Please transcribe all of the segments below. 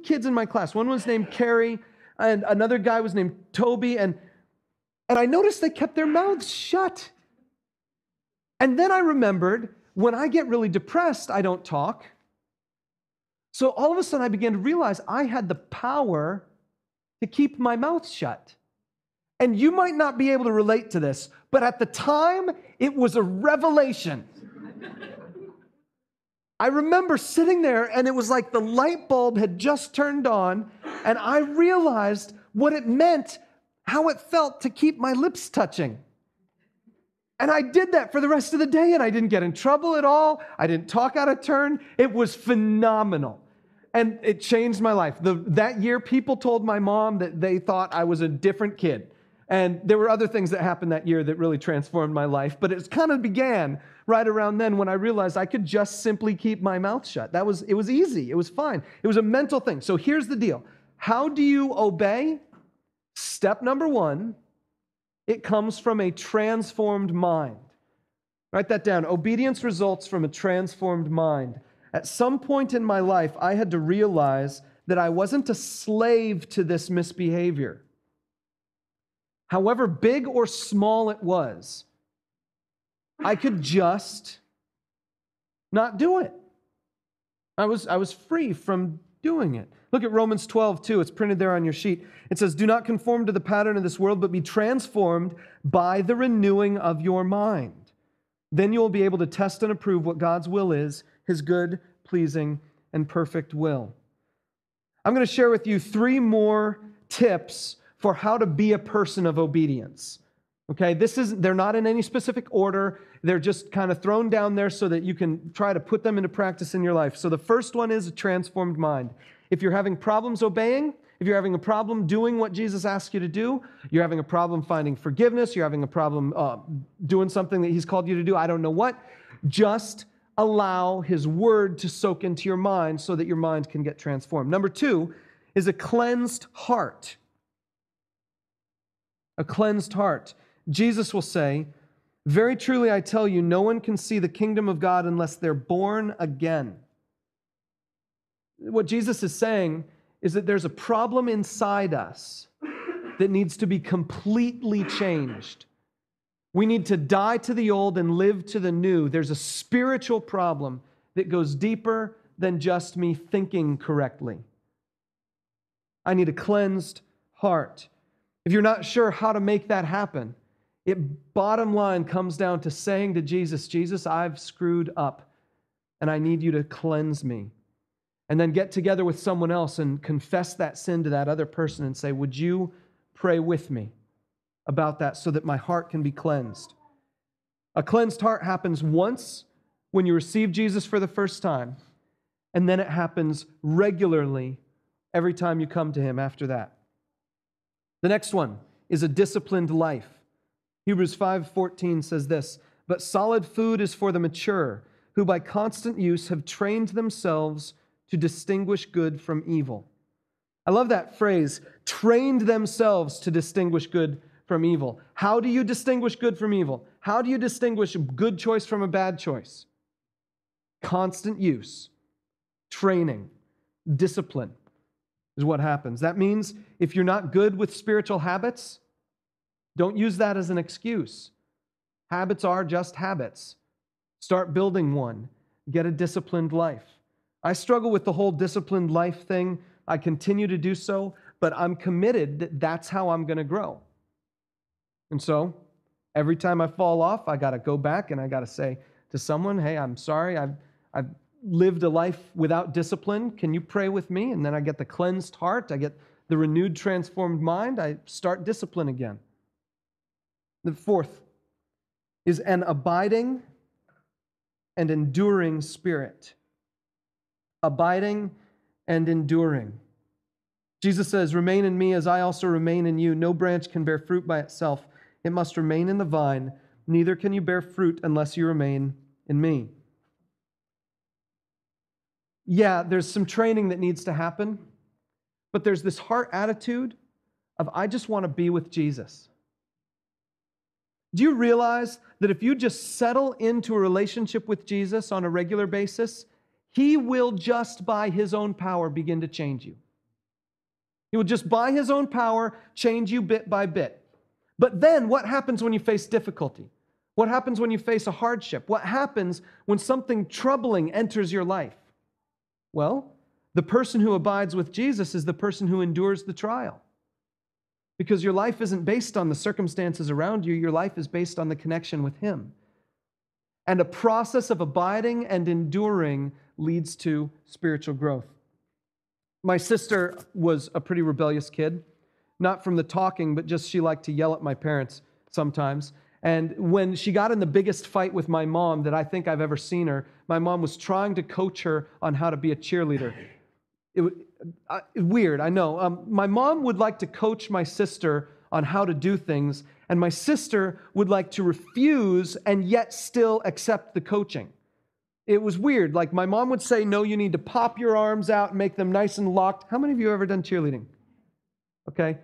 kids in my class. One was named Carrie, and another guy was named Toby, and I noticed they kept their mouths shut. And then I remembered, when I get really depressed, I don't talk. So all of a sudden, I began to realize I had the power to keep my mouth shut. And you might not be able to relate to this, but at the time, it was a revelation. I remember sitting there, and it was like the light bulb had just turned on, and I realized what it meant, how it felt to keep my lips touching. And I did that for the rest of the day, and I didn't get in trouble at all. I didn't talk out of turn. It was phenomenal. And it changed my life. That year, people told my mom that they thought I was a different kid. And there were other things that happened that year that really transformed my life. But it kind of began right around then when I realized I could just simply keep my mouth shut. It was easy. It was fine. It was a mental thing. So here's the deal. How do you obey? Step number one, it comes from a transformed mind. Write that down. Obedience results from a transformed mind. At some point in my life, I had to realize that I wasn't a slave to this misbehavior. However big or small it was, I could just not do it. I was free from doing it. Look at Romans 12:2. It's printed there on your sheet. It says, "Do not conform to the pattern of this world, but be transformed by the renewing of your mind. Then you will be able to test and approve what God's will is, His good, pleasing, and perfect will." I'm going to share with you 3 more tips for how to be a person of obedience. Okay, they're not in any specific order. They're just kind of thrown down there so that you can try to put them into practice in your life. So the first one is a transformed mind. If you're having problems obeying, if you're having a problem doing what Jesus asks you to do, you're having a problem finding forgiveness, you're having a problem doing something that He's called you to do, I don't know what, just allow His word to soak into your mind so that your mind can get transformed. Number 2 is a cleansed heart. A cleansed heart. Jesus will say, "Very truly I tell you, no one can see the kingdom of God unless they're born again." What Jesus is saying is that there's a problem inside us that needs to be completely changed. We need to die to the old and live to the new. There's a spiritual problem that goes deeper than just me thinking correctly. I need a cleansed heart. If you're not sure how to make that happen, it bottom line comes down to saying to Jesus, "Jesus, I've screwed up, and I need you to cleanse me." And then get together with someone else and confess that sin to that other person and say, "Would you pray with me about that so that my heart can be cleansed?" A cleansed heart happens once when you receive Jesus for the first time, and then it happens regularly every time you come to Him after that. The next one is a disciplined life. Hebrews 5:14 says this, "But solid food is for the mature, who by constant use have trained themselves to distinguish good from evil." I love that phrase, trained themselves to distinguish good from evil. How do you distinguish good from evil? How do you distinguish a good choice from a bad choice? Constant use, training, discipline is what happens. That means if you're not good with spiritual habits, don't use that as an excuse. Habits are just habits. Start building one. Get a disciplined life. I struggle with the whole disciplined life thing. I continue to do so, but I'm committed that that's how I'm going to grow. And so every time I fall off, I got to go back and I got to say to someone, "Hey, I'm sorry. I've lived a life without discipline. Can you pray with me?" And then I get the cleansed heart. I get the renewed, transformed mind. I start discipline again. The fourth is an abiding and enduring spirit. Abiding and enduring. Jesus says, "Remain in me as I also remain in you. No branch can bear fruit by itself. It must remain in the vine. Neither can you bear fruit unless you remain in me." Yeah, there's some training that needs to happen, but there's this heart attitude of, I just want to be with Jesus. Do you realize that if you just settle into a relationship with Jesus on a regular basis, He will just by His own power begin to change you? He will just by his own power change you bit by bit. But then what happens when you face difficulty? What happens when you face a hardship? What happens when something troubling enters your life? Well, the person who abides with Jesus is the person who endures the trial. Because your life isn't based on the circumstances around you. Your life is based on the connection with Him. And a process of abiding and enduring leads to spiritual growth. My sister was a pretty rebellious kid. Not from the talking, but just she liked to yell at my parents sometimes. And when she got in the biggest fight with my mom that I think I've ever seen her, my mom was trying to coach her on how to be a cheerleader. Weird, I know. My mom would like to coach my sister on how to do things, and my sister would like to refuse and yet still accept the coaching. It was weird. Like my mom would say, no, you need to pop your arms out and make them nice and locked. How many of you have ever done cheerleading? Okay.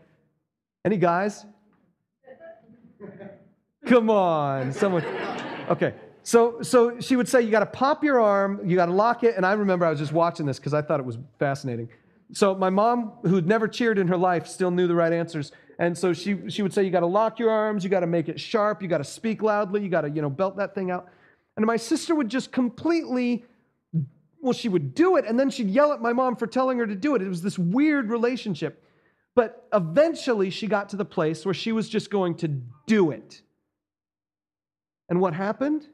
Any guys? Come on, someone. Okay. So she would say, you got to pop your arm, you got to lock it. And I remember I was just watching this because I thought it was fascinating. So my mom, who'd never cheered in her life, still knew the right answers. And so she would say, you got to lock your arms, you got to make it sharp, you got to speak loudly, you got to, belt that thing out. And my sister would just completely, she would do it, and then she'd yell at my mom for telling her to do it. It was this weird relationship. But eventually she got to the place where she was just going to do it. And what happened?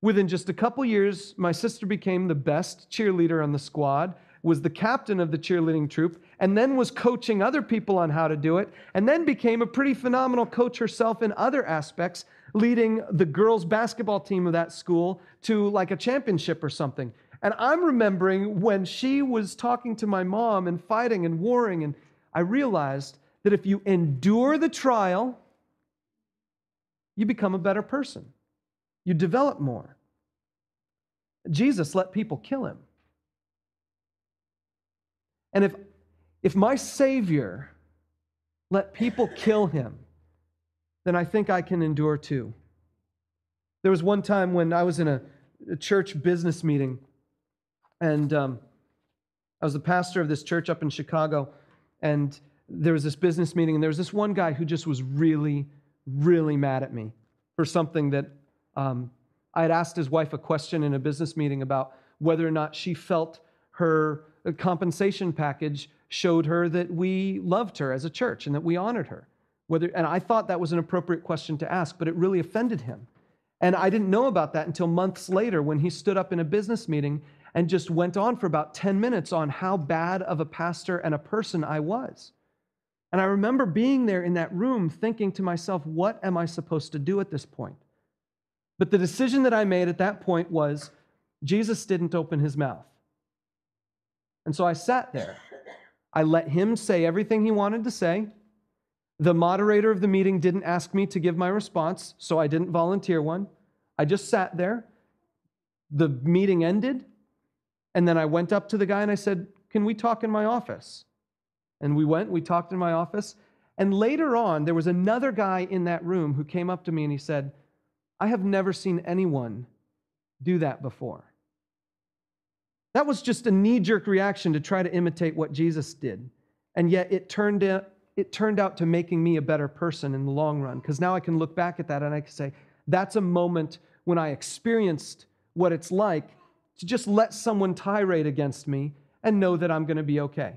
Within just a couple years, my sister became the best cheerleader on the squad, was the captain of the cheerleading troop, and then was coaching other people on how to do it, and then became a pretty phenomenal coach herself in other aspects, leading the girls' basketball team of that school to like a championship or something. And I'm remembering when she was talking to my mom and fighting and warring, and I realized that if you endure the trial, you become a better person. You develop more. Jesus let people kill him. And if my Savior let people kill him, then I think I can endure too. There was one time when I was in a church business meeting, and I was the pastor of this church up in Chicago, and there was this business meeting, and there was this one guy who just was really, really mad at me for something that I had asked his wife a question in a business meeting about whether or not she felt her compensation package showed her that we loved her as a church and that we honored her. And I thought that was an appropriate question to ask, but it really offended him. And I didn't know about that until months later when he stood up in a business meeting and just went on for about 10 minutes on how bad of a pastor and a person I was. And I remember being there in that room thinking to myself, what am I supposed to do at this point? But the decision that I made at that point was, Jesus didn't open his mouth. And so I sat there. I let him say everything he wanted to say. The moderator of the meeting didn't ask me to give my response, so I didn't volunteer one. I just sat there. The meeting ended, and then I went up to the guy and I said, can we talk in my office? And we talked in my office. And later on, there was another guy in that room who came up to me and he said, I have never seen anyone do that before. That was just a knee-jerk reaction to try to imitate what Jesus did. And yet it turned out to making me a better person in the long run, because now I can look back at that and I can say, that's a moment when I experienced what it's like to just let someone tirade against me and know that I'm going to be okay.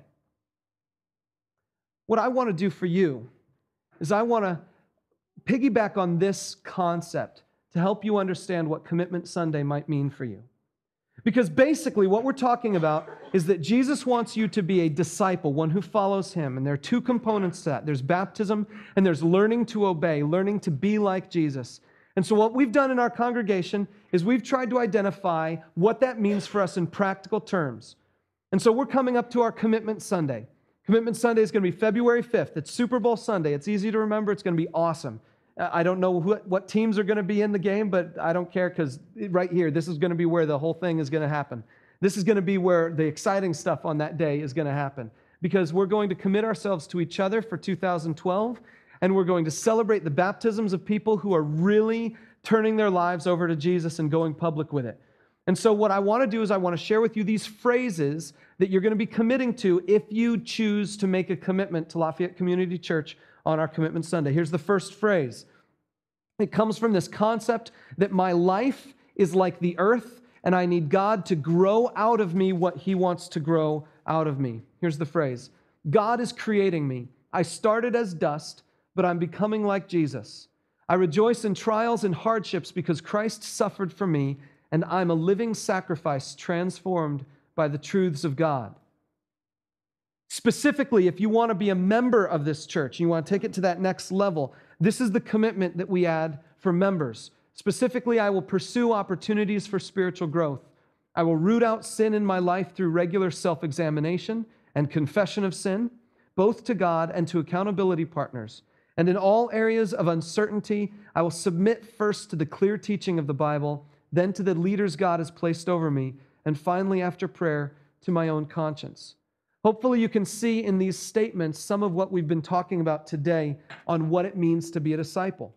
What I want to do for you is I want to piggyback on this concept to help you understand what Commitment Sunday might mean for you. Because basically what we're talking about is that Jesus wants you to be a disciple, one who follows him. And there are two components to that. There's baptism and there's learning to obey, learning to be like Jesus. And so what we've done in our congregation is we've tried to identify what that means for us in practical terms. And so we're coming up to our Commitment Sunday. Commitment Sunday is going to be February 5th. It's Super Bowl Sunday. It's easy to remember. It's going to be awesome. I don't know what teams are going to be in the game, but I don't care, because right here, this is going to be where the whole thing is going to happen. This is going to be where the exciting stuff on that day is going to happen, because we're going to commit ourselves to each other for 2012, and we're going to celebrate the baptisms of people who are really turning their lives over to Jesus and going public with it. And so what I want to do is I want to share with you these phrases that you're going to be committing to if you choose to make a commitment to Lafayette Community Church on our Commitment Sunday. Here's the first phrase. It comes from this concept that my life is like the earth, and I need God to grow out of me what He wants to grow out of me. Here's the phrase. God is creating me. I started as dust, but I'm becoming like Jesus. I rejoice in trials and hardships because Christ suffered for me, and I'm a living sacrifice transformed by the truths of God. Specifically, if you want to be a member of this church, and you want to take it to that next level, this is the commitment that we add for members. Specifically, I will pursue opportunities for spiritual growth. I will root out sin in my life through regular self-examination and confession of sin, both to God and to accountability partners. And in all areas of uncertainty, I will submit first to the clear teaching of the Bible, then to the leaders God has placed over me, and finally, after prayer, to my own conscience. Hopefully you can see in these statements some of what we've been talking about today on what it means to be a disciple.